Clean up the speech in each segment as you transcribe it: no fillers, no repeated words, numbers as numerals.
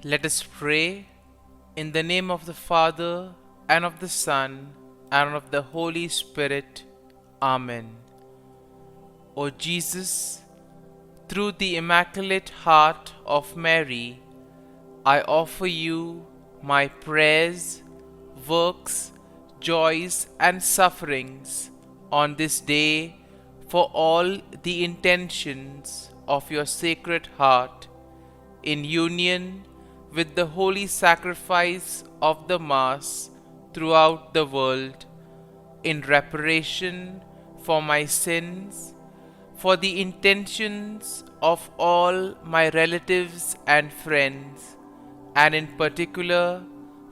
Let us pray in the name of the Father, and of the Son, and of the Holy Spirit. Amen. O Jesus, through the Immaculate Heart of Mary, I offer you my prayers, works, joys, and sufferings on this day for all the intentions of your Sacred Heart, in union with the holy sacrifice of the Mass throughout the world, in reparation for my sins, for the intentions of all my relatives and friends, and in particular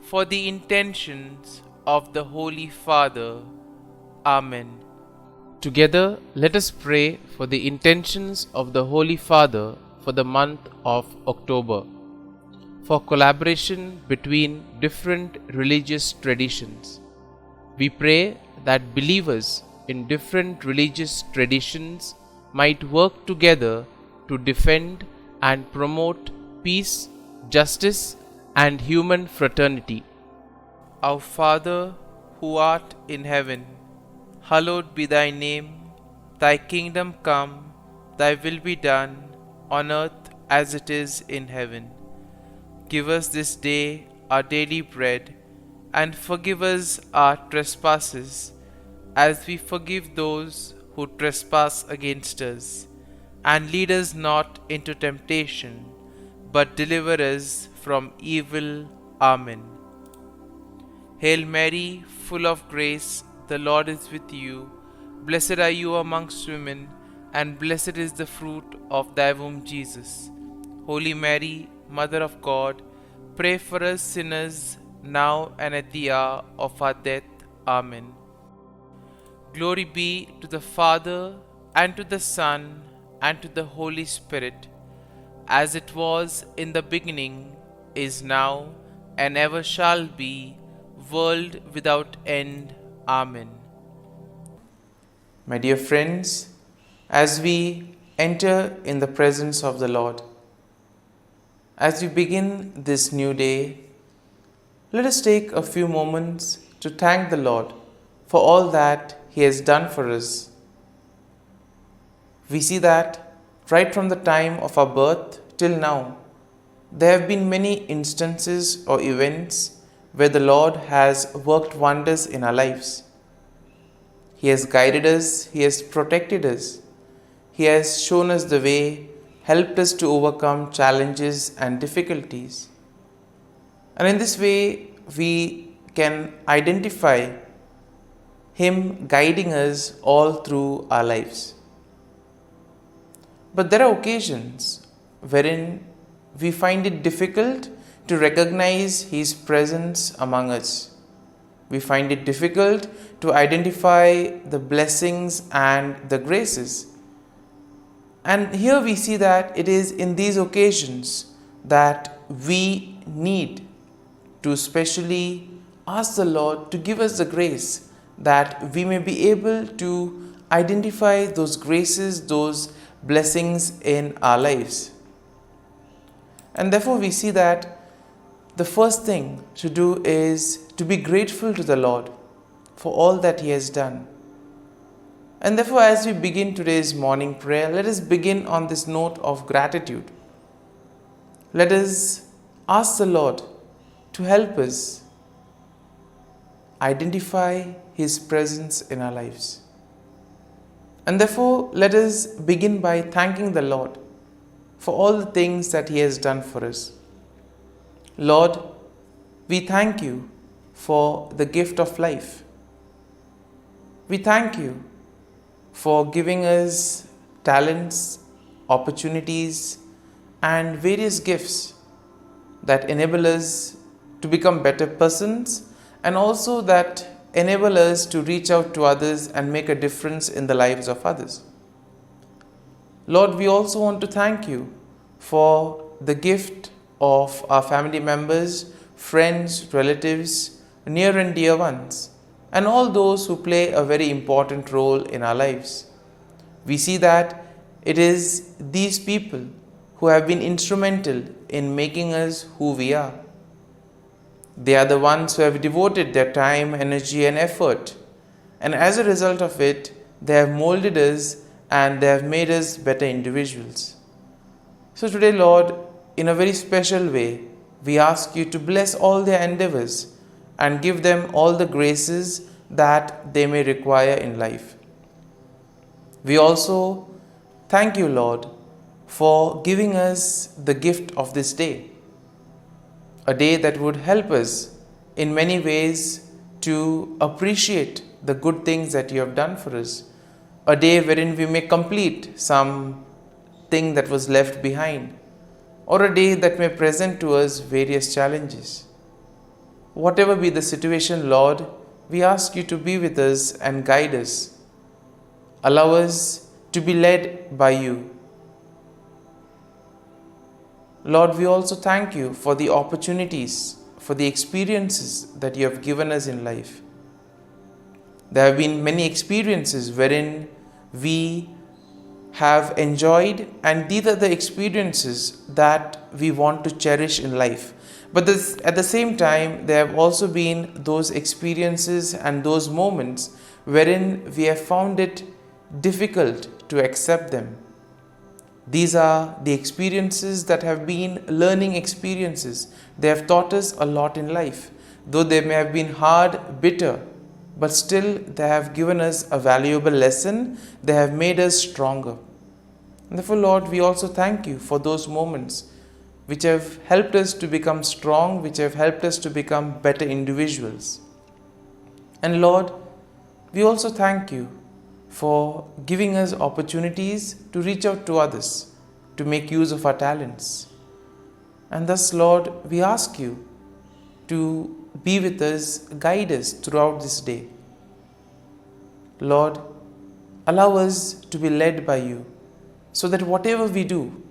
for the intentions of the Holy Father. Amen. Together, let us pray for the intentions of the Holy Father for the month of October, for collaboration between different religious traditions. We pray that believers in different religious traditions might work together to defend and promote peace, justice, and human fraternity. Our Father, who art in heaven, hallowed be thy name. Thy kingdom come, thy will be done, on earth as it is in heaven. Give us this day our daily bread, and forgive us our trespasses, as we forgive those who trespass against us. And lead us not into temptation, but deliver us from evil. Amen. Hail Mary, full of grace, the Lord is with you. Blessed are you amongst women, and blessed is the fruit of thy womb, Jesus. Holy Mary, Mother of God, pray for us sinners, now and at the hour of our death. Amen. Glory be to the Father, and to the Son, and to the Holy Spirit, as it was in the beginning, is now, and ever shall be, world without end. Amen. My dear friends, as we enter in the presence of the Lord, as we begin this new day, let us take a few moments to thank the Lord for all that He has done for us. We see that right from the time of our birth till now, there have been many instances or events where the Lord has worked wonders in our lives. He has guided us, He has protected us, He has shown us the way, helped us to overcome challenges and difficulties. And in this way, we can identify Him guiding us all through our lives. But there are occasions wherein we find it difficult to recognize His presence among us. We find it difficult to identify the blessings and the graces. And here we see that it is in these occasions that we need to specially ask the Lord to give us the grace that we may be able to identify those graces, those blessings in our lives. And therefore we see that the first thing to do is to be grateful to the Lord for all that He has done. And therefore, as we begin today's morning prayer, let us begin on this note of gratitude. Let us ask the Lord to help us identify His presence in our lives. And therefore, let us begin by thanking the Lord for all the things that He has done for us. Lord, we thank You for the gift of life. We thank You for giving us talents, opportunities, and various gifts that enable us to become better persons, and also that enable us to reach out to others and make a difference in the lives of others. Lord, we also want to thank You for the gift of our family members, friends, relatives, near and dear ones, and all those who play a very important role in our lives. We see that it is these people who have been instrumental in making us who we are. They are the ones who have devoted their time, energy, and effort. And as a result of it, they have molded us and they have made us better individuals. So today, Lord, in a very special way, we ask you to bless all their endeavors and give them all the graces that they may require in life. We also thank you, Lord, for giving us the gift of this day, a day that would help us in many ways to appreciate the good things that you have done for us, a day wherein we may complete some thing that was left behind, or a day that may present to us various challenges. Whatever be the situation, Lord, we ask you to be with us and guide us. Allow us to be led by you. Lord, we also thank you for the opportunities, for the experiences that you have given us in life. There have been many experiences wherein we have enjoyed, and these are the experiences that we want to cherish in life. But at the same time, there have also been those experiences and those moments wherein we have found it difficult to accept them. These are the experiences that have been learning experiences. They have taught us a lot in life. Though they may have been hard, bitter, but still they have given us a valuable lesson. They have made us stronger. And therefore, Lord, we also thank you for those moments which have helped us to become strong, which have helped us to become better individuals. And Lord, we also thank you for giving us opportunities to reach out to others, to make use of our talents. And thus, Lord, we ask you to be with us, guide us throughout this day. Lord, allow us to be led by you, so that whatever we do,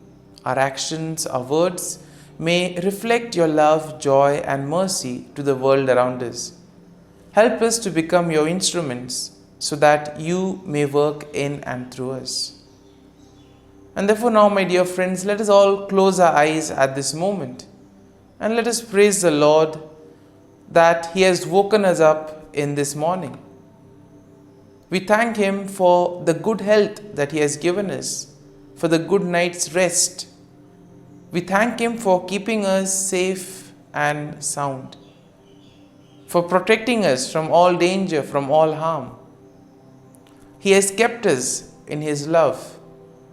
our actions, our words, may reflect your love, joy, and mercy to the world around us. Help us to become your instruments, so that you may work in and through us. And therefore now, my dear friends, let us all close our eyes at this moment and let us praise the Lord that He has woken us up in this morning. We thank Him for the good health that He has given us, for the good night's rest. We thank Him for keeping us safe and sound, for protecting us from all danger, from all harm. He has kept us in His love,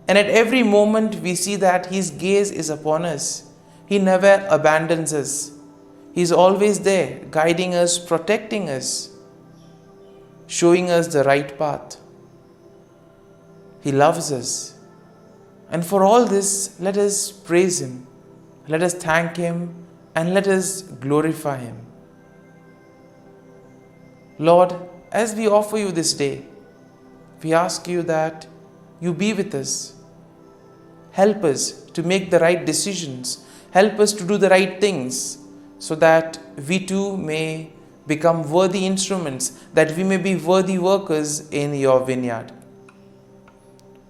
and at every moment we see that His gaze is upon us. He never abandons us. He is always there, guiding us, protecting us, showing us the right path. He loves us. And for all this, let us praise Him, let us thank Him, and let us glorify Him. Lord, as we offer you this day, we ask you that you be with us. Help us to make the right decisions. Help us to do the right things, so that we too may become worthy instruments, that we may be worthy workers in your vineyard.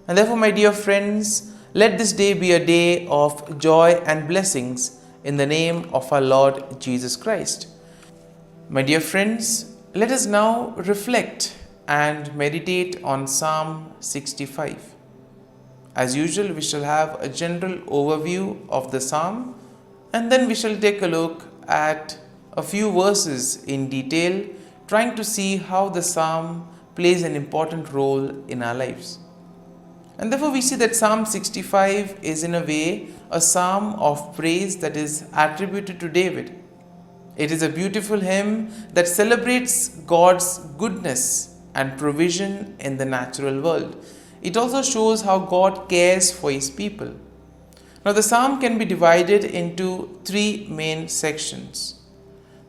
And therefore, my dear friends, let this day be a day of joy and blessings in the name of our Lord Jesus Christ. My dear friends, let us now reflect and meditate on Psalm 65. As usual, we shall have a general overview of the psalm, and then we shall take a look at a few verses in detail, trying to see how the psalm plays an important role in our lives. And therefore we see that Psalm 65 is in a way a psalm of praise that is attributed to David. It is a beautiful hymn that celebrates God's goodness and provision in the natural world. It also shows how God cares for His people. Now the psalm can be divided into three main sections.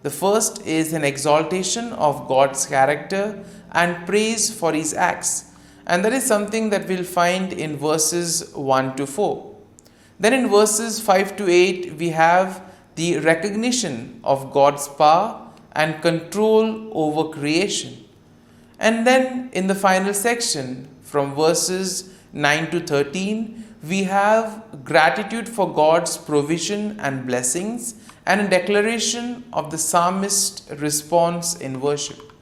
The first is an exaltation of God's character and praise for His acts, and that is something that we'll find in verses 1 to 4. Then in verses 5 to 8 we have the recognition of God's power and control over creation. And then in the final section, from verses 9 to 13, we have gratitude for God's provision and blessings and a declaration of the psalmist's response in worship.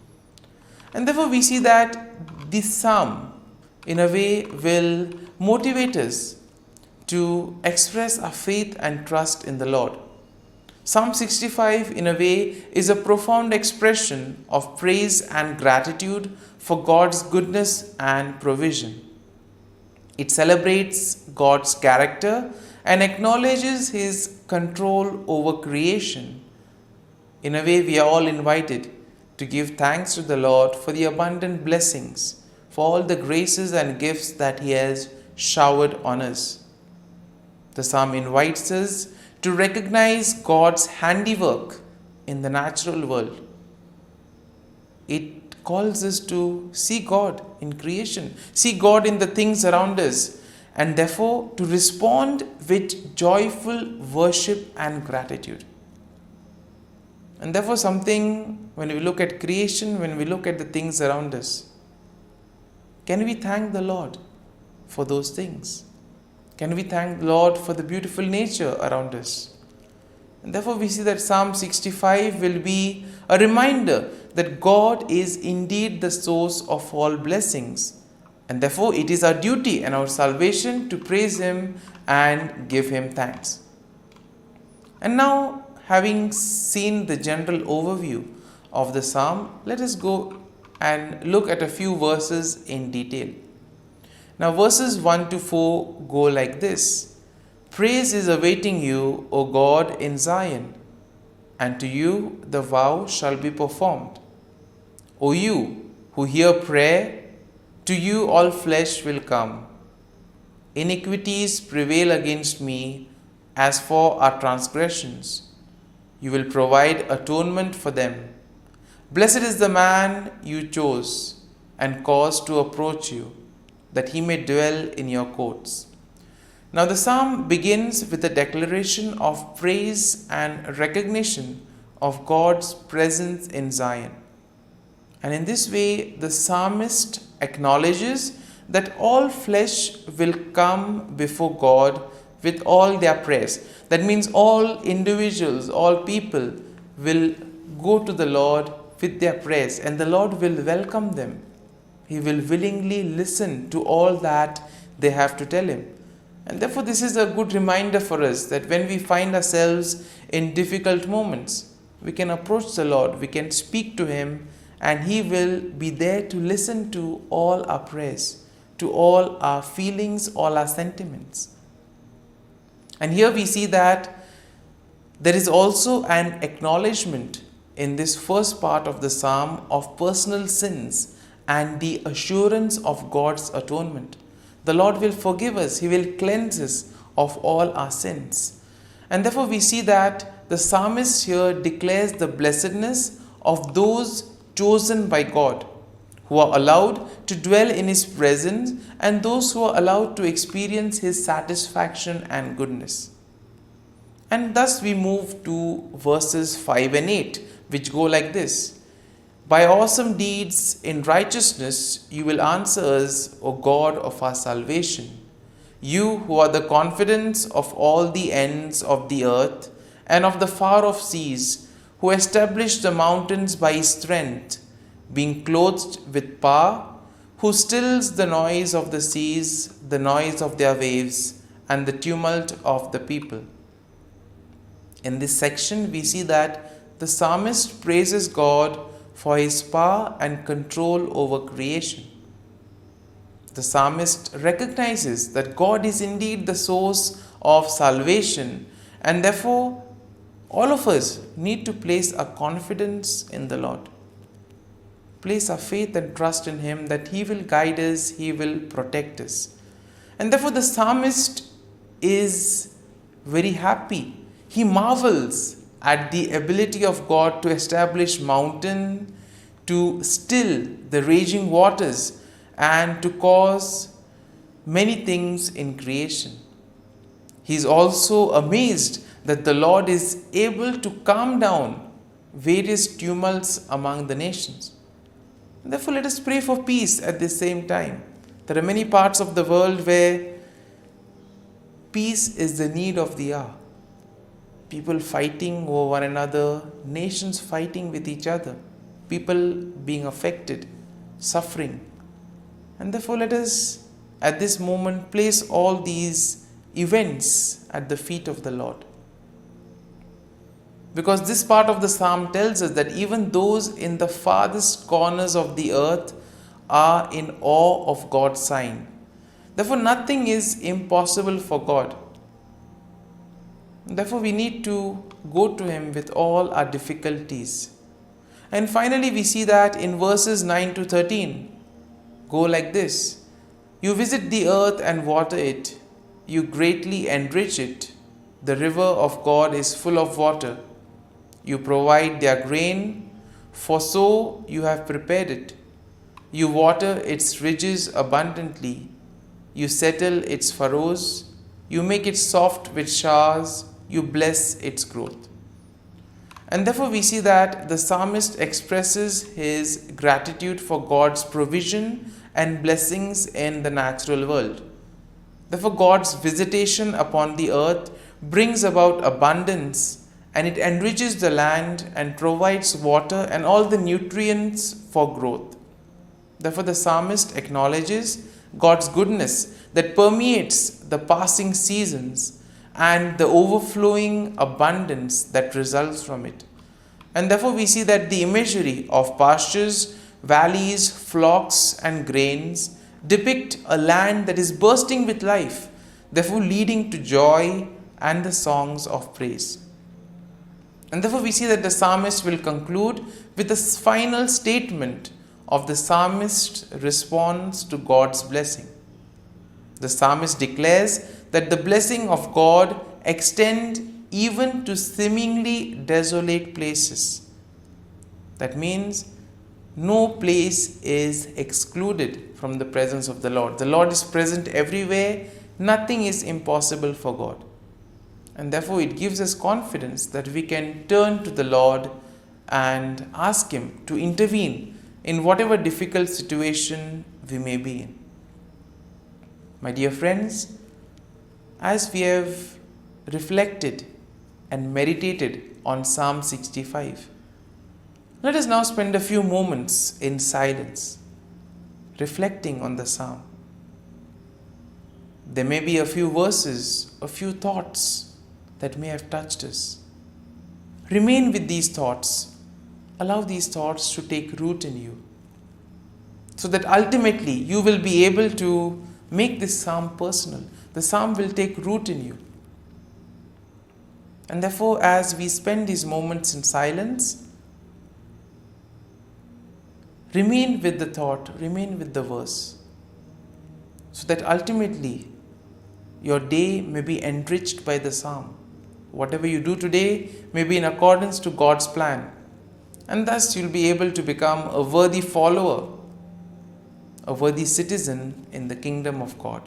And therefore we see that this psalm in a way will motivate us to express our faith and trust in the Lord. Psalm 65 in a way is a profound expression of praise and gratitude for God's goodness and provision. It celebrates God's character and acknowledges His control over creation. In a way, we are all invited to give thanks to the Lord for the abundant blessings, for all the graces and gifts that He has showered on us. The psalm invites us to recognize God's handiwork in the natural world. It calls us to see God in creation, see God in the things around us, and therefore to respond with joyful worship and gratitude. And therefore something, when we look at creation, when we look at the things around us, can we thank the Lord for those things? Can we thank the Lord for the beautiful nature around us? And therefore we see that Psalm 65 will be a reminder that God is indeed the source of all blessings. And therefore it is our duty and our salvation to praise Him and give Him thanks. And now, having seen the general overview of the psalm, let us go and look at a few verses in detail. Now verses 1 to 4 go like this. Praise is awaiting you, O God, in Zion, and to you the vow shall be performed. O you who hear prayer, to you all flesh will come. Iniquities prevail against me, as for our transgressions. You will provide atonement for them. Blessed is the man you chose and caused to approach you, that he may dwell in your courts. Now the psalm begins with a declaration of praise and recognition of God's presence in Zion. And in this way, the psalmist acknowledges that all flesh will come before God with all their prayers. That means all individuals, all people will go to the Lord with their prayers, and the Lord will welcome them. He will willingly listen to all that they have to tell Him. And therefore this is a good reminder for us that when we find ourselves in difficult moments, we can approach the Lord, we can speak to Him, and He will be there to listen to all our prayers, to all our feelings, all our sentiments. And here we see that there is also an acknowledgement in this first part of the psalm of personal sins and the assurance of God's atonement. The Lord will forgive us. He will cleanse us of all our sins. And therefore we see that the psalmist here declares the blessedness of those chosen by God, who are allowed to dwell in His presence, and those who are allowed to experience His satisfaction and goodness. And thus we move to verses 5 and 8, which go like this. By awesome deeds in righteousness you will answer us, O God of our salvation. You who are the confidence of all the ends of the earth and of the far off seas, who established the mountains by His strength, being clothed with power, who stills the noise of the seas, the noise of their waves, and the tumult of the people. In this section, we see that the psalmist praises God for His power and control over creation. The psalmist recognizes that God is indeed the source of salvation, and therefore all of us need to place our confidence in the Lord. Place our faith and trust in Him that He will guide us, He will protect us. And therefore the psalmist is very happy. He marvels at the ability of God to establish mountain, to still the raging waters, and to cause many things in creation. He is also amazed that the Lord is able to calm down various tumults among the nations. Therefore, let us pray for peace at the same time. There are many parts of the world where peace is the need of the hour. People fighting over one another, nations fighting with each other, people being affected, suffering. And therefore, let us at this moment place all these events at the feet of the Lord. Because this part of the psalm tells us that even those in the farthest corners of the earth are in awe of God's sign. Therefore, nothing is impossible for God. Therefore, we need to go to Him with all our difficulties. And finally, we see that in verses 9 to 13, go like this: You visit the earth and water it, you greatly enrich it. The river of God is full of water. You provide their grain, for so you have prepared it. You water its ridges abundantly. You settle its furrows. You make it soft with showers. You bless its growth. And therefore we see that the psalmist expresses his gratitude for God's provision and blessings in the natural world. Therefore God's visitation upon the earth brings about abundance, and it enriches the land and provides water and all the nutrients for growth. Therefore the psalmist acknowledges God's goodness that permeates the passing seasons and the overflowing abundance that results from it. And therefore we see that the imagery of pastures, valleys, flocks and grains depict a land that is bursting with life, therefore leading to joy and the songs of praise. And therefore we see that the psalmist will conclude with the final statement of the psalmist's response to God's blessing. The psalmist declares that the blessing of God extends even to seemingly desolate places. That means no place is excluded from the presence of the Lord. The Lord is present everywhere. Nothing is impossible for God. And therefore it gives us confidence that we can turn to the Lord and ask Him to intervene in whatever difficult situation we may be in. My dear friends, as we have reflected and meditated on Psalm 65, let us now spend a few moments in silence, reflecting on the psalm. There may be a few verses, a few thoughts that may have touched us. Remain with these thoughts. Allow these thoughts to take root in you, so that ultimately you will be able to make this psalm personal. The psalm will take root in you. And therefore, as we spend these moments in silence, remain with the thought, remain with the verse, so that ultimately your day may be enriched by the psalm. Whatever you do today may be in accordance to God's plan, and thus you'll be able to become a worthy follower, a worthy citizen in the kingdom of God.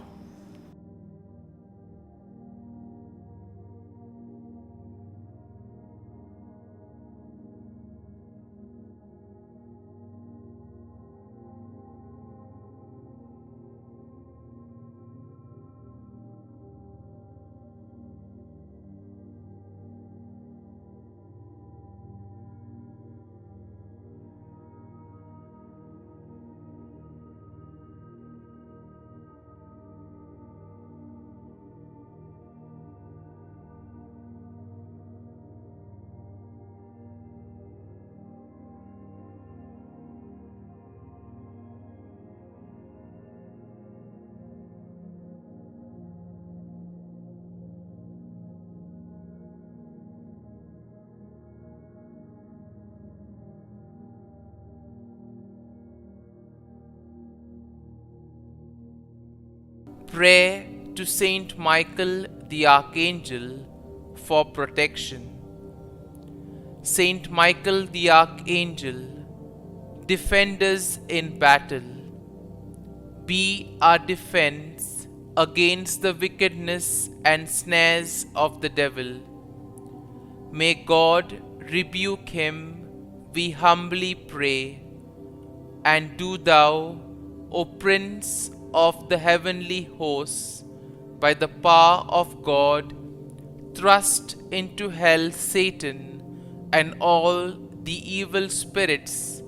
Prayer to Saint Michael the Archangel for protection. Saint Michael the Archangel, defend us in battle. Be our defense against the wickedness and snares of the devil. May God rebuke him, we humbly pray. And do thou, O Prince of the heavenly hosts, by the power of God, thrust into hell Satan and all the evil spirits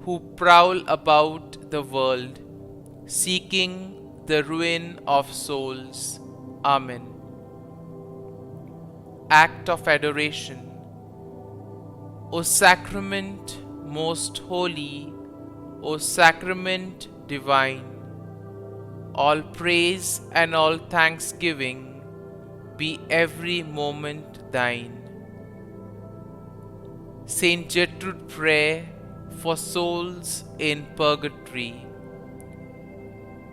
who prowl about the world, seeking the ruin of souls. Amen. Act of Adoration. O Sacrament most holy, O Sacrament divine, all praise and all thanksgiving be every moment thine. Saint Gertrude Prayer for souls in purgatory.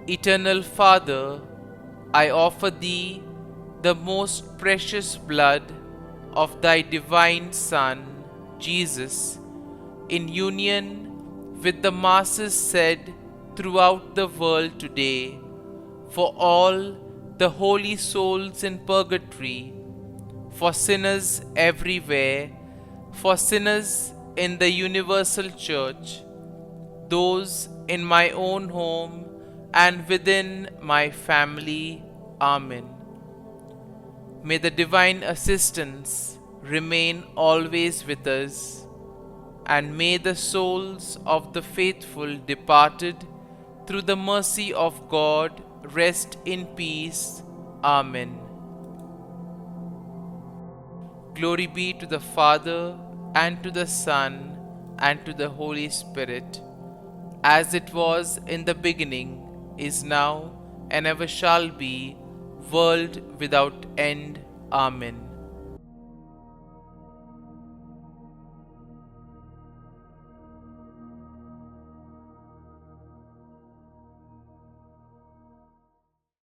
Eternal Father, I offer Thee the most precious blood of Thy divine Son, Jesus, in union with the masses said throughout the world today, for all the holy souls in purgatory, for sinners everywhere, for sinners in the universal church, those in my own home and within my family. Amen. May the divine assistance remain always with us, and may the souls of the faithful departed through the mercy of God rest in peace. Amen. Glory be to the Father, and to the Son, and to the Holy Spirit, as it was in the beginning, is now, and ever shall be, world without end. Amen.